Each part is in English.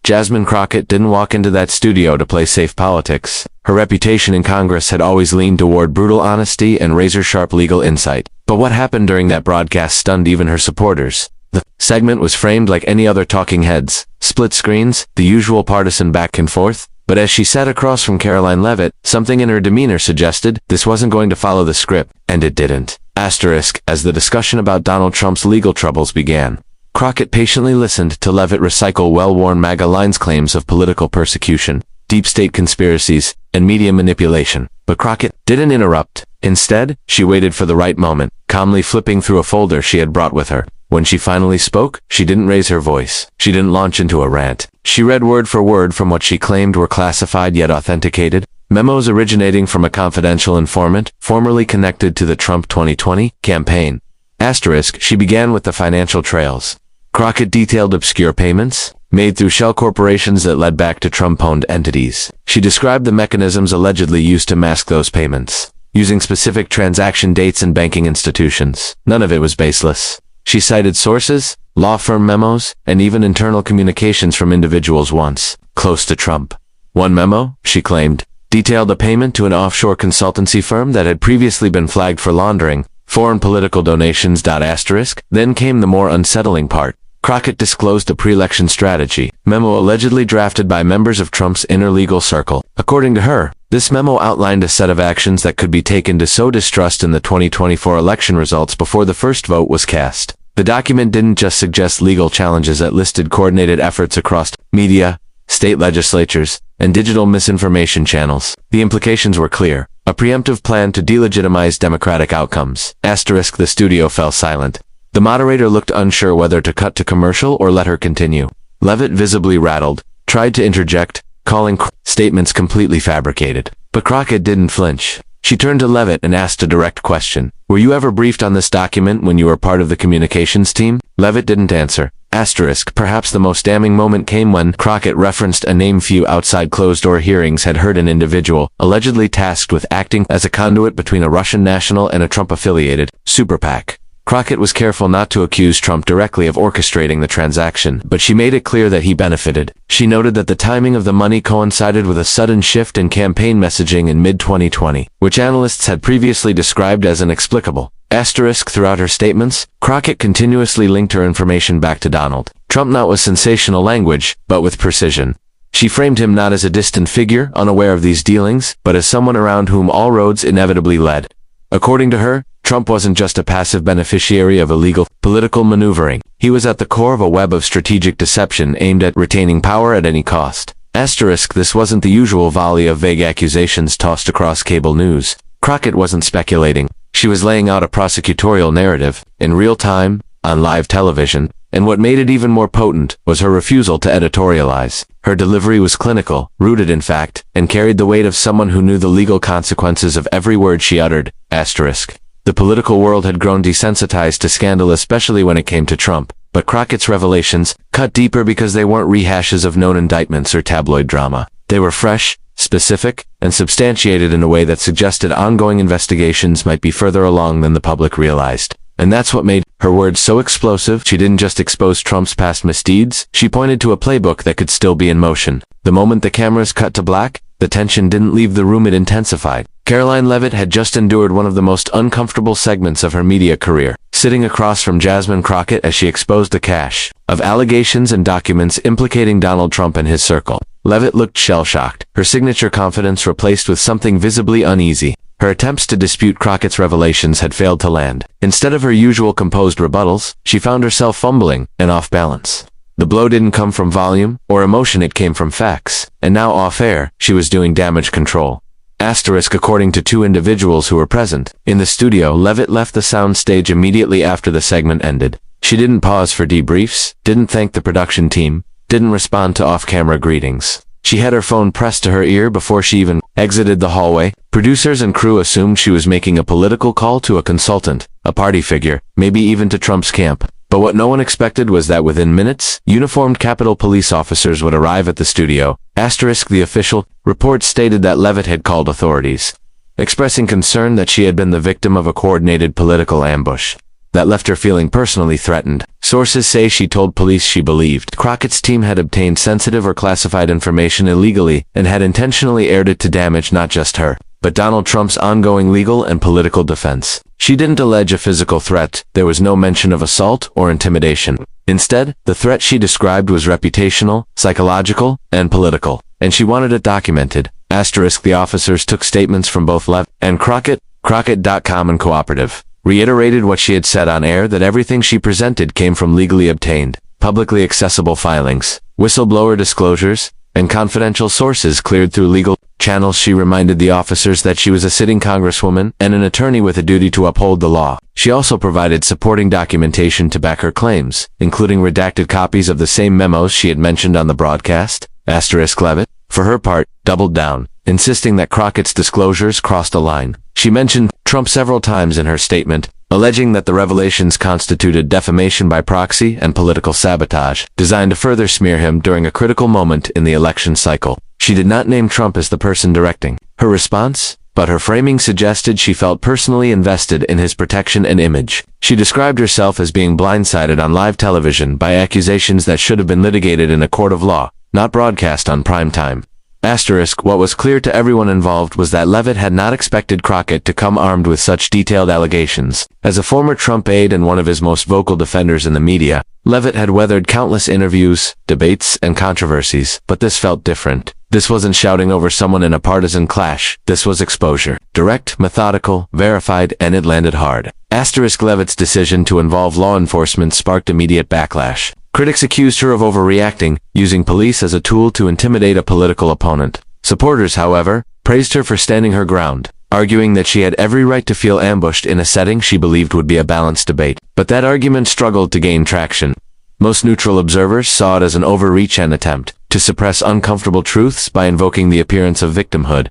Jasmine Crockett didn't walk into that studio to play safe politics. Her reputation in Congress had always leaned toward brutal honesty and razor-sharp legal insight. But what happened during that broadcast stunned even her supporters. The segment was framed like any other talking heads. Split screens, the usual partisan back and forth. But as she sat across from Karoline Leavitt, something in her demeanor suggested this wasn't going to follow the script, and it didn't. Asterisk, as the discussion about Donald Trump's legal troubles began. Crockett patiently listened to Leavitt recycle well-worn MAGA lines claims of political persecution, deep state conspiracies, and media manipulation. But Crockett didn't interrupt. Instead, she waited for the right moment, calmly flipping through a folder she had brought with her. When she finally spoke, she didn't raise her voice. She didn't launch into a rant. She read word for word from what she claimed were classified yet authenticated memos originating from a confidential informant, formerly connected to the Trump 2020 campaign. Asterisk, she began with the financial trails. Crockett detailed obscure payments made through shell corporations that led back to Trump-owned entities. She described the mechanisms allegedly used to mask those payments, using specific transaction dates and banking institutions. None of it was baseless. She cited sources, law firm memos, and even internal communications from individuals once close to Trump. One memo, she claimed, detailed a payment to an offshore consultancy firm that had previously been flagged for laundering foreign political donations. Asterisk. Then came the more unsettling part. Crockett disclosed a pre-election strategy memo allegedly drafted by members of Trump's inner legal circle. According to her, this memo outlined a set of actions that could be taken to sow distrust in the 2024 election results before the first vote was cast. The document didn't just suggest legal challenges, it listed coordinated efforts across media, state legislatures, and digital misinformation channels. The implications were clear. A preemptive plan to delegitimize democratic outcomes. Asterisk. The studio fell silent. The moderator looked unsure whether to cut to commercial or let her continue. Leavitt, visibly rattled, tried to interject, calling statements completely fabricated. But Crockett didn't flinch. She turned to Leavitt and asked a direct question. Were you ever briefed on this document when you were part of the communications team? Leavitt didn't answer. Asterisk. Perhaps the most damning moment came when Crockett referenced a name few outside closed-door hearings had heard, an individual allegedly tasked with acting as a conduit between a Russian national and a Trump-affiliated super PAC. Crockett was careful not to accuse Trump directly of orchestrating the transaction, but she made it clear that he benefited. She noted that the timing of the money coincided with a sudden shift in campaign messaging in mid-2020, which analysts had previously described as inexplicable. Asterisk. Throughout her statements, Crockett continuously linked her information back to Donald Trump, not with sensational language, but with precision. She framed him not as a distant figure, unaware of these dealings, but as someone around whom all roads inevitably led. According to her, Trump wasn't just a passive beneficiary of illegal political maneuvering. He was at the core of a web of strategic deception aimed at retaining power at any cost. Asterisk. This wasn't the usual volley of vague accusations tossed across cable news. Crockett wasn't speculating. She was laying out a prosecutorial narrative, in real time, on live television, and what made it even more potent was her refusal to editorialize. Her delivery was clinical, rooted in fact, and carried the weight of someone who knew the legal consequences of every word she uttered. Asterisk. The political world had grown desensitized to scandal, especially when it came to Trump, but Crockett's revelations cut deeper because they weren't rehashes of known indictments or tabloid drama. They were fresh, specific, and substantiated in a way that suggested ongoing investigations might be further along than the public realized. And that's what made her words so explosive. She didn't just expose Trump's past misdeeds, she pointed to a playbook that could still be in motion. The moment the cameras cut to black, the tension didn't leave the room, it intensified. Karoline Leavitt had just endured one of the most uncomfortable segments of her media career, sitting across from Jasmine Crockett as she exposed a cache of allegations and documents implicating Donald Trump and his circle. Leavitt looked shell-shocked, her signature confidence replaced with something visibly uneasy. Her attempts to dispute Crockett's revelations had failed to land. Instead of her usual composed rebuttals, she found herself fumbling and off balance. The blow didn't come from volume or emotion, it came from facts. And now off-air, she was doing damage control. Asterisk. According to two individuals who were present in the studio, Leavitt left the sound stage immediately after the segment ended. She didn't pause for debriefs, didn't thank the production team, didn't respond to off-camera greetings. She had her phone pressed to her ear before she even exited the hallway. Producers and crew assumed she was making a political call to a consultant, a party figure, maybe even to Trump's camp. But what no one expected was that within minutes, uniformed Capitol Police officers would arrive at the studio. Asterisk. The official report stated that Leavitt had called authorities, expressing concern that she had been the victim of a coordinated political ambush. that left her feeling personally threatened. Sources say she told police she believed Crockett's team had obtained sensitive or classified information illegally and had intentionally aired it to damage not just her, but Donald Trump's ongoing legal and political defense. She didn't allege a physical threat. There was no mention of assault or intimidation. Instead, the threat she described was reputational, psychological, and political, and she wanted it documented. The officers took statements from both Leavitt and Crockett, Crockett.com and Cooperative, reiterated what she had said on air, that everything she presented came from legally obtained, publicly accessible filings, whistleblower disclosures, and confidential sources cleared through legal channels. She reminded the officers that she was a sitting congresswoman and an attorney with a duty to uphold the law. She also provided supporting documentation to back her claims, including redacted copies of the same memos she had mentioned on the broadcast. Leavitt, for her part, doubled down, insisting that Crockett's disclosures crossed a line. She mentioned Trump several times in her statement, alleging that the revelations constituted defamation by proxy and political sabotage, designed to further smear him during a critical moment in the election cycle. She did not name Trump as the person directing her response, but her framing suggested she felt personally invested in his protection and image. She described herself as being blindsided on live television by accusations that should have been litigated in a court of law, not broadcast on prime time. What was clear to everyone involved was that Leavitt had not expected Crockett to come armed with such detailed allegations. As a former Trump aide and one of his most vocal defenders in the media, Leavitt had weathered countless interviews, debates, and controversies, but this felt different. This wasn't shouting over someone in a partisan clash. This was exposure. Direct, methodical, verified, and it landed hard. Leavitt's decision to involve law enforcement sparked immediate backlash. Critics accused her of overreacting, using police as a tool to intimidate a political opponent. Supporters, however, praised her for standing her ground, arguing that she had every right to feel ambushed in a setting she believed would be a balanced debate. But that argument struggled to gain traction. Most neutral observers saw it as an overreach and attempt to suppress uncomfortable truths by invoking the appearance of victimhood.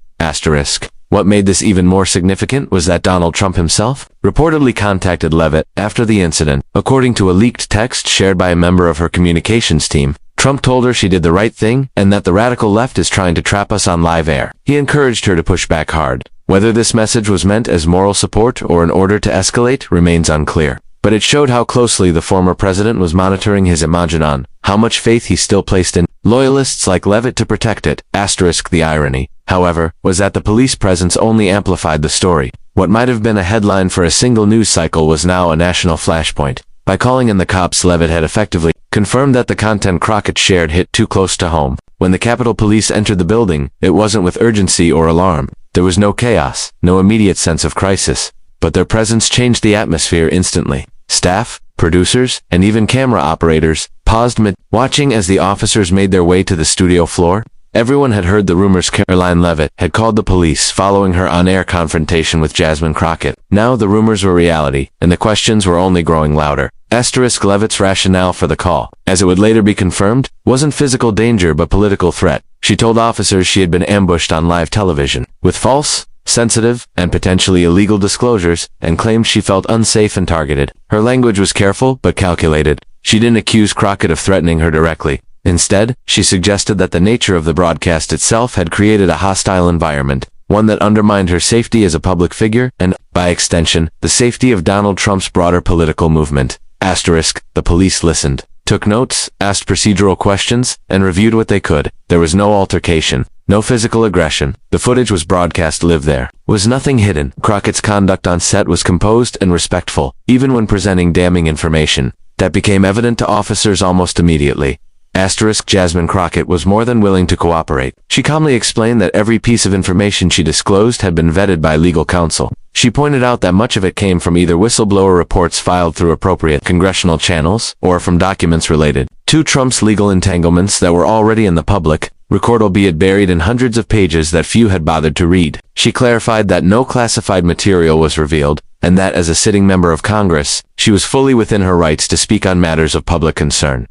What made this even more significant was that Donald Trump himself reportedly contacted Leavitt after the incident. According to a leaked text shared by a member of her communications team, Trump told her she did the right thing and that the radical left is trying to trap us on live air. He encouraged her to push back hard. Whether this message was meant as moral support or in order to escalate remains unclear. But it showed how closely the former president was monitoring his image on how much faith he still placed in loyalists like Leavitt to protect it. The irony, however, was that the police presence only amplified the story. What might have been a headline for a single news cycle was now a national flashpoint. By calling in the cops, Leavitt had effectively confirmed that the content Crockett shared hit too close to home. When the Capitol Police entered the building, it wasn't with urgency or alarm. There was no chaos, no immediate sense of crisis. But their presence changed the atmosphere instantly. Staff, producers, and even camera operators paused mid-watching as the officers made their way to the studio floor. Everyone had heard the rumors Karoline Leavitt had called the police following her on-air confrontation with Jasmine Crockett. Now the rumors were reality, and the questions were only growing louder. Leavitt's rationale for the call, as it would later be confirmed, wasn't physical danger but political threat. She told officers she had been ambushed on live television with false, sensitive, and potentially illegal disclosures, and claimed she felt unsafe and targeted. Her language was careful but calculated. She didn't accuse Crockett of threatening her directly. Instead, she suggested that the nature of the broadcast itself had created a hostile environment, one that undermined her safety as a public figure and, by extension, the safety of Donald Trump's broader political movement. The police listened, took notes, asked procedural questions, and reviewed what they could. There was no altercation, no physical aggression. The footage was broadcast live. There was nothing hidden. Crockett's conduct on set was composed and respectful, even when presenting damning information. That became evident to officers almost immediately. Jasmine Crockett was more than willing to cooperate. She calmly explained that every piece of information she disclosed had been vetted by legal counsel. She pointed out that much of it came from either whistleblower reports filed through appropriate congressional channels or from documents related to Trump's legal entanglements that were already in the public record, albeit buried in hundreds of pages that few had bothered to read. She clarified that no classified material was revealed, and that as a sitting member of Congress, she was fully within her rights to speak on matters of public concern.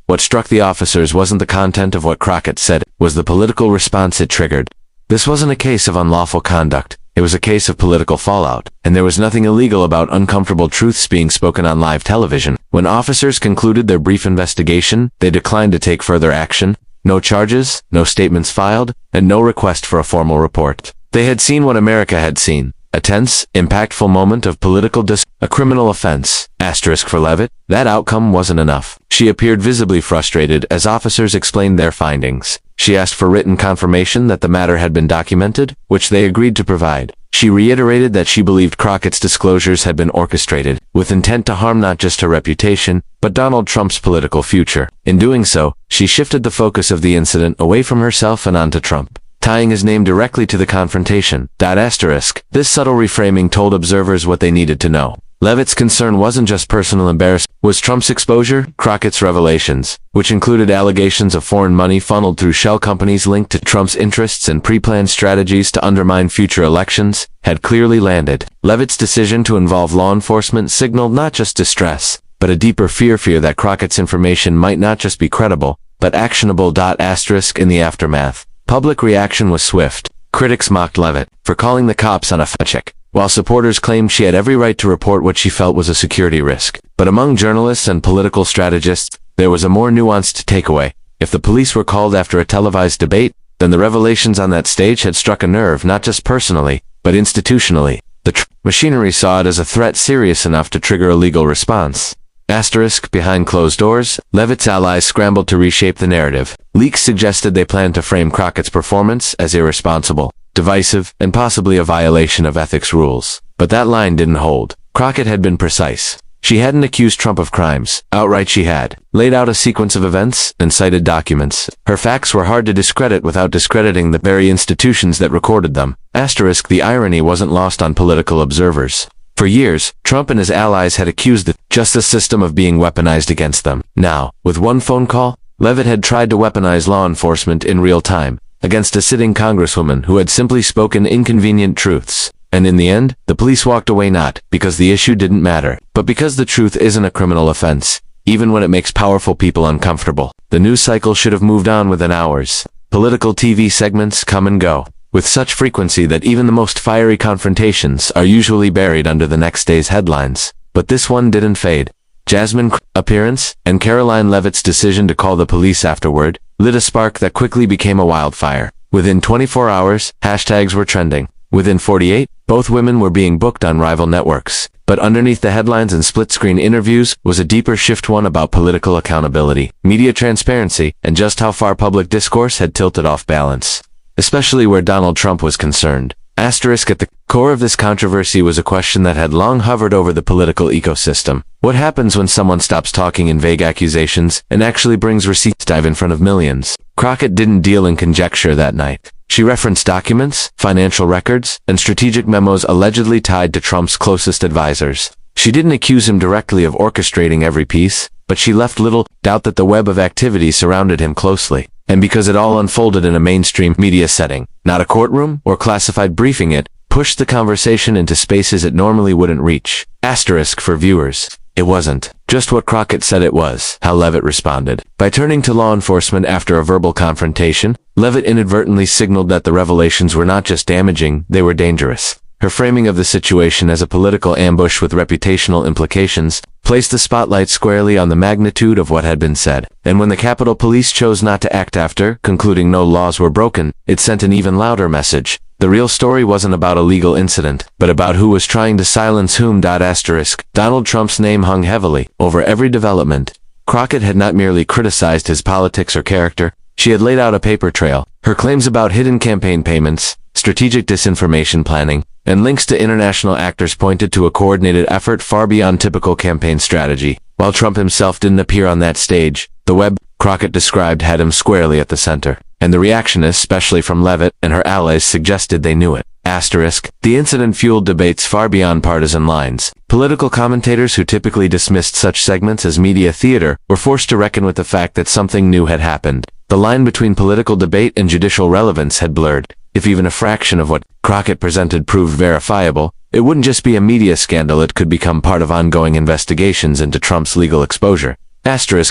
What struck the officers wasn't the content of what Crockett said, was the political response it triggered. This wasn't a case of unlawful conduct. It was a case of political fallout, and there was nothing illegal about uncomfortable truths being spoken on live television. When officers concluded their brief investigation, they declined to take further action. No charges, no statements filed, and no request for a formal report. They had seen what America had seen. A tense, impactful moment of political a criminal offense. Asterisk for Leavitt. That outcome wasn't enough. She appeared visibly frustrated as officers explained their findings. She asked for written confirmation that the matter had been documented, which they agreed to provide. She reiterated that she believed Crockett's disclosures had been orchestrated, with intent to harm not just her reputation, but Donald Trump's political future. In doing so, she shifted the focus of the incident away from herself and onto Trump, tying his name directly to the confrontation. This subtle reframing told observers what they needed to know. Leavitt's concern wasn't just personal embarrassment, was Trump's exposure. Crockett's revelations, which included allegations of foreign money funneled through shell companies linked to Trump's interests and pre-planned strategies to undermine future elections, had clearly landed. Leavitt's decision to involve law enforcement signaled not just distress, but a deeper fear that Crockett's information might not just be credible, but actionable. In the aftermath, public reaction was swift. Critics mocked Leavitt for calling the cops on a chick, while supporters claimed she had every right to report what she felt was a security risk. But among journalists and political strategists, there was a more nuanced takeaway. If the police were called after a televised debate, then the revelations on that stage had struck a nerve not just personally, but institutionally. The machinery saw it as a threat serious enough to trigger a legal response. Behind closed doors, Leavitt's allies scrambled to reshape the narrative. Leaks suggested they planned to frame Crockett's performance as irresponsible, divisive, and possibly a violation of ethics rules. But that line didn't hold. Crockett had been precise. She hadn't accused Trump of crimes. Outright she had laid out a sequence of events and cited documents. Her facts were hard to discredit without discrediting the very institutions that recorded them. The irony wasn't lost on political observers. For years, Trump and his allies had accused the justice system of being weaponized against them. Now, with one phone call, Leavitt had tried to weaponize law enforcement in real time against a sitting congresswoman who had simply spoken inconvenient truths. And in the end, the police walked away not because the issue didn't matter, but because the truth isn't a criminal offense, even when it makes powerful people uncomfortable. The news cycle should have moved on within hours. Political TV segments come and go with such frequency that even the most fiery confrontations are usually buried under the next day's headlines. But this one didn't fade. Jasmine Crocket's appearance and Karoline Leavitt's decision to call the police afterward lit a spark that quickly became a wildfire. Within 24 hours, hashtags were trending. Within 48, both women were being booked on rival networks. But underneath the headlines and split-screen interviews was a deeper shift, one about political accountability, media transparency, and just how far public discourse had tilted off balance, especially where Donald Trump was concerned. At the core of this controversy was a question that had long hovered over the political ecosystem. What happens when someone stops talking in vague accusations and actually brings receipts in front of millions? Crockett didn't deal in conjecture that night. She referenced documents, financial records, and strategic memos allegedly tied to Trump's closest advisors. She didn't accuse him directly of orchestrating every piece, but she left little doubt that the web of activity surrounded him closely. And because it all unfolded in a mainstream media setting, not a courtroom or classified briefing, it pushed the conversation into spaces it normally wouldn't reach. For viewers, it wasn't just what Crockett said it was, how Leavitt responded. By turning to law enforcement after a verbal confrontation, Leavitt inadvertently signaled that the revelations were not just damaging, they were dangerous. Her framing of the situation as a political ambush with reputational implications placed the spotlight squarely on the magnitude of what had been said. And when the Capitol Police chose not to act after, concluding no laws were broken, it sent an even louder message. The real story wasn't about a legal incident, but about who was trying to silence whom. Donald Trump's name hung heavily over every development. Crockett had not merely criticized his politics or character, she had laid out a paper trail. Her claims about hidden campaign payments, strategic disinformation planning, and links to international actors pointed to a coordinated effort far beyond typical campaign strategy. While Trump himself didn't appear on that stage, the web Crockett described had him squarely at the center. And the reaction, especially from Leavitt and her allies, suggested they knew it. The incident fueled debates far beyond partisan lines. Political commentators who typically dismissed such segments as media theater were forced to reckon with the fact that something new had happened. The line between political debate and judicial relevance had blurred. If even a fraction of what Crockett presented proved verifiable, it wouldn't just be a media scandal, it could become part of ongoing investigations into Trump's legal exposure.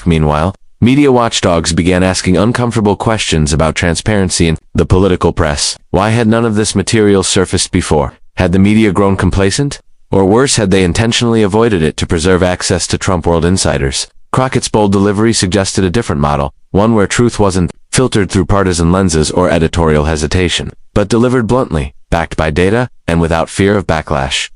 Meanwhile, media watchdogs began asking uncomfortable questions about transparency in the political press. Why had none of this material surfaced before? Had the media grown complacent? Or worse, had they intentionally avoided it to preserve access to Trump world insiders? Crockett's bold delivery suggested a different model, one where truth wasn't filtered through partisan lenses or editorial hesitation, but delivered bluntly. backed by data, and without fear of backlash.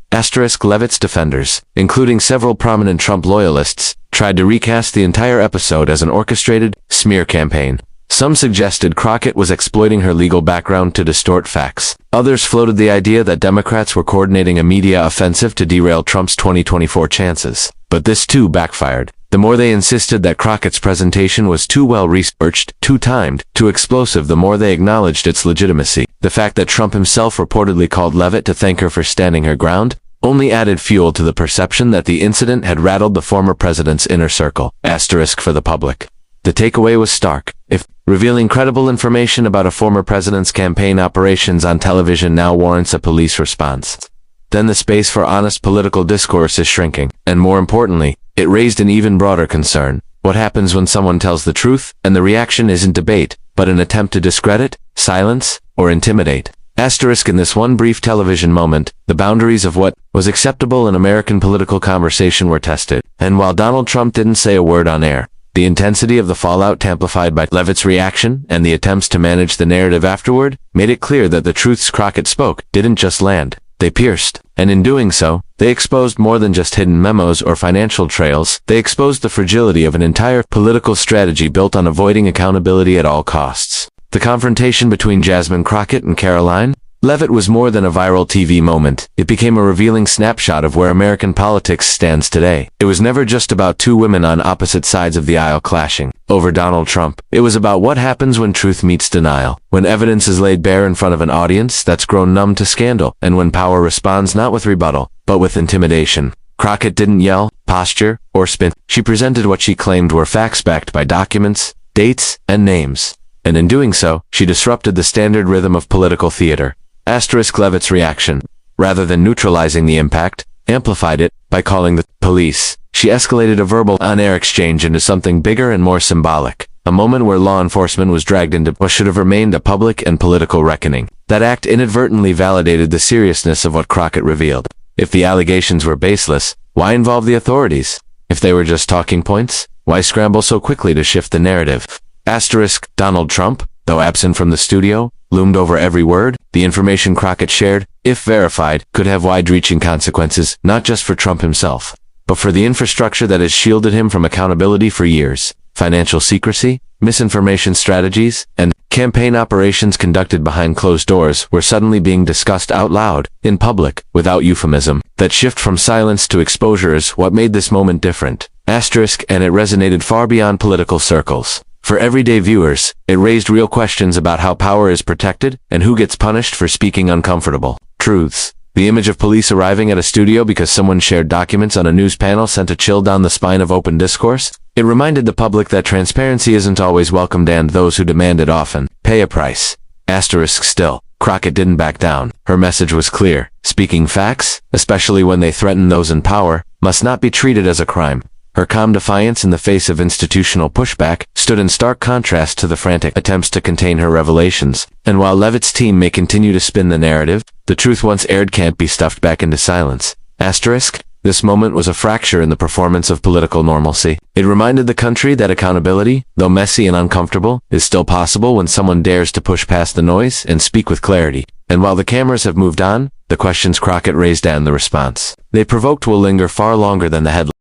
Leavitt's defenders, including several prominent Trump loyalists, tried to recast the entire episode as an orchestrated smear campaign. Some suggested Crockett was exploiting her legal background to distort facts. Others floated the idea that Democrats were coordinating a media offensive to derail Trump's 2024 chances. But this too backfired. The more they insisted that Crockett's presentation was too well-researched, too timed, too explosive, the more they acknowledged its legitimacy. The fact that Trump himself reportedly called Leavitt to thank her for standing her ground only added fuel to the perception that the incident had rattled the former president's inner circle. For the public. The takeaway was stark. If revealing credible information about a former president's campaign operations on television now warrants a police response, then the space for honest political discourse is shrinking. And more importantly, it raised an even broader concern. What happens when someone tells the truth, and the reaction isn't debate, but an attempt to discredit, silence, or intimidate? In this one brief television moment, the boundaries of what was acceptable in American political conversation were tested. And while Donald Trump didn't say a word on air, the intensity of the fallout, amplified by Leavitt's reaction and the attempts to manage the narrative afterward, made it clear that the truths Crockett spoke didn't just land, they pierced. And in doing so, they exposed more than just hidden memos or financial trails. They exposed the fragility of an entire political strategy built on avoiding accountability at all costs. The confrontation between Jasmine Crockett and Karoline Leavitt was more than a viral TV moment. It became a revealing snapshot of where American politics stands today. It was never just about two women on opposite sides of the aisle clashing over Donald Trump. It was about what happens when truth meets denial, when evidence is laid bare in front of an audience that's grown numb to scandal, and when power responds not with rebuttal, but with intimidation. Crockett didn't yell, posture, or spin. She presented what she claimed were facts backed by documents, dates, and names. And in doing so, she disrupted the standard rhythm of political theater. Leavitt's reaction, rather than neutralizing the impact, amplified it by calling the police. She escalated a verbal on-air exchange into something bigger and more symbolic, a moment where law enforcement was dragged into what should have remained a public and political reckoning. That act inadvertently validated the seriousness of what Crockett revealed. If the allegations were baseless, why involve the authorities? If they were just talking points, why scramble so quickly to shift the narrative? Donald Trump, though absent from the studio, loomed over every word. The information Crockett shared, if verified, could have wide-reaching consequences, not just for Trump himself, but for the infrastructure that has shielded him from accountability for years. Financial secrecy, misinformation strategies, and campaign operations conducted behind closed doors were suddenly being discussed out loud, in public, without euphemism. That shift from silence to exposure is what made this moment different. And it resonated far beyond political circles. For everyday viewers, it raised real questions about how power is protected and who gets punished for speaking uncomfortable truths. The image of police arriving at a studio because someone shared documents on a news panel sent a chill down the spine of open discourse. It reminded the public that transparency isn't always welcomed, and those who demand it often pay a price. Still, Crockett didn't back down. Her message was clear. Speaking facts, especially when they threaten those in power, must not be treated as a crime. Her calm defiance in the face of institutional pushback stood in stark contrast to the frantic attempts to contain her revelations. And while Leavitt's team may continue to spin the narrative, the truth once aired can't be stuffed back into silence. This moment was a fracture in the performance of political normalcy. It reminded the country that accountability, though messy and uncomfortable, is still possible when someone dares to push past the noise and speak with clarity. And while the cameras have moved on, the questions Crockett raised and the response they provoked will linger far longer than the headline.